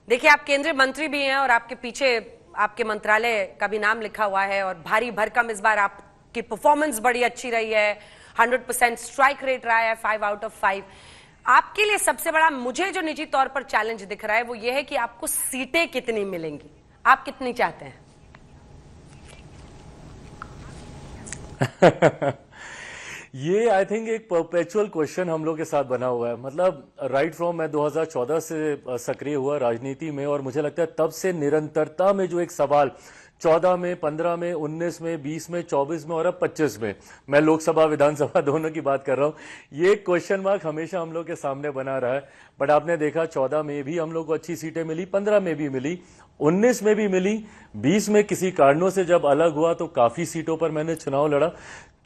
देखिए, आप केंद्रीय मंत्री भी हैं और आपके पीछे आपके मंत्रालय का भी नाम लिखा हुआ है और भारी भरकम इस बार आपकी परफॉर्मेंस बड़ी अच्छी रही है। 100% स्ट्राइक रेट रहा है, 5 आउट ऑफ 5। आपके लिए सबसे बड़ा मुझे जो निजी तौर पर चैलेंज दिख रहा है वो ये है कि आपको सीटें कितनी मिलेंगी, आप कितनी चाहते हैं? ये आई थिंक एक परपेचुअल क्वेश्चन हम लोग के साथ बना हुआ है। मतलब राइट फ्रॉम मैं 2014 से सक्रिय हुआ राजनीति में और मुझे लगता है तब से निरंतरता में जो एक सवाल 14 में, 15 में, 19 में, 20 में, 24 में और अब 25 में, मैं लोकसभा विधानसभा दोनों की बात कर रहा हूं, ये क्वेश्चन मार्क हमेशा हम लोग के सामने बना रहा है। बट आपने देखा 14 में भी हम लोग को अच्छी सीटें मिली, 15 में भी मिली, 19 में भी मिली, 20 में किसी कारणों से जब अलग हुआ तो काफी सीटों पर मैंने चुनाव लड़ा,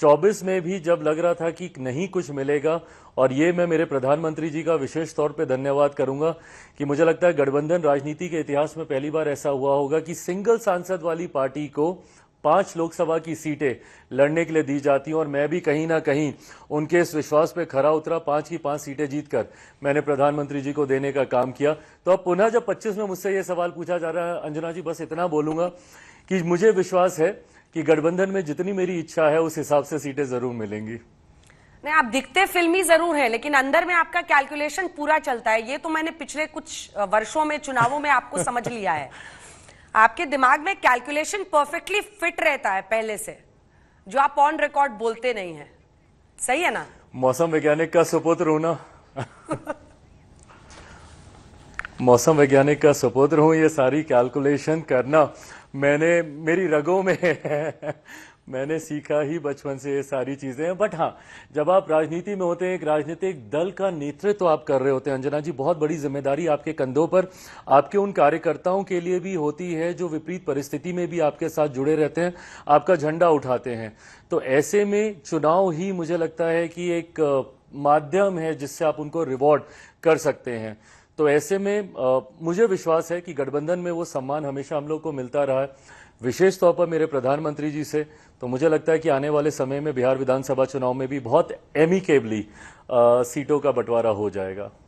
24 में भी जब लग रहा था कि नहीं कुछ मिलेगा। और ये मैं मेरे प्रधानमंत्री जी का विशेष तौर पे धन्यवाद करूंगा कि मुझे लगता है गठबंधन राजनीति के इतिहास में पहली बार ऐसा हुआ होगा कि सिंगल सांसद वाली पार्टी को 5 लोकसभा की सीटें लड़ने के लिए दी जाती हैं। और मैं भी कहीं ना कहीं उनके इस विश्वास पे खरा उतरा, 5 की 5 सीटें जीतकर मैंने प्रधानमंत्री जी को देने का काम किया। तो अब पुनः जब 25 में मुझसे ये सवाल पूछा जा रहा है, अंजना जी, बस इतना बोलूंगा कि मुझे विश्वास है कि गठबंधन में जितनी मेरी इच्छा है उस हिसाब से सीटें जरूर मिलेंगी। नहीं, आप दिखते फिल्मी जरूर हैं, लेकिन अंदर में आपका कैलकुलेशन पूरा चलता है। ये तो मैंने पिछले कुछ वर्षों में चुनावों में आपको समझ लिया है। आपके दिमाग में कैलकुलेशन परफेक्टली फिट रहता है पहले से, जो आप ऑन रिकॉर्ड बोलते नहीं हैं। सही है ना? मौसम वैज्ञानिक का सुपुत्र हूं ना। मौसम वैज्ञानिक का सुपुत्र हूं, ये सारी कैलकुलेशन करना मेरी रगों में है। मैंने सीखा ही बचपन से ये सारी चीजें। बट हाँ, जब आप राजनीति में होते हैं, एक राजनीतिक दल का नेतृत्व आप कर रहे होते हैं अंजना जी, बहुत बड़ी जिम्मेदारी आपके कंधों पर आपके उन कार्यकर्ताओं के लिए भी होती है जो विपरीत परिस्थिति में भी आपके साथ जुड़े रहते हैं, आपका झंडा उठाते हैं। तो ऐसे में चुनाव ही मुझे लगता है कि एक माध्यम है जिससे आप उनको रिवॉर्ड कर सकते हैं। तो ऐसे में मुझे विश्वास है कि गठबंधन में वो सम्मान हमेशा हम लोग को मिलता रहा है, विशेष तौर पर मेरे प्रधानमंत्री जी से। तो मुझे लगता है कि आने वाले समय में बिहार विधानसभा चुनाव में भी बहुत एमिकेबली सीटों का बंटवारा हो जाएगा।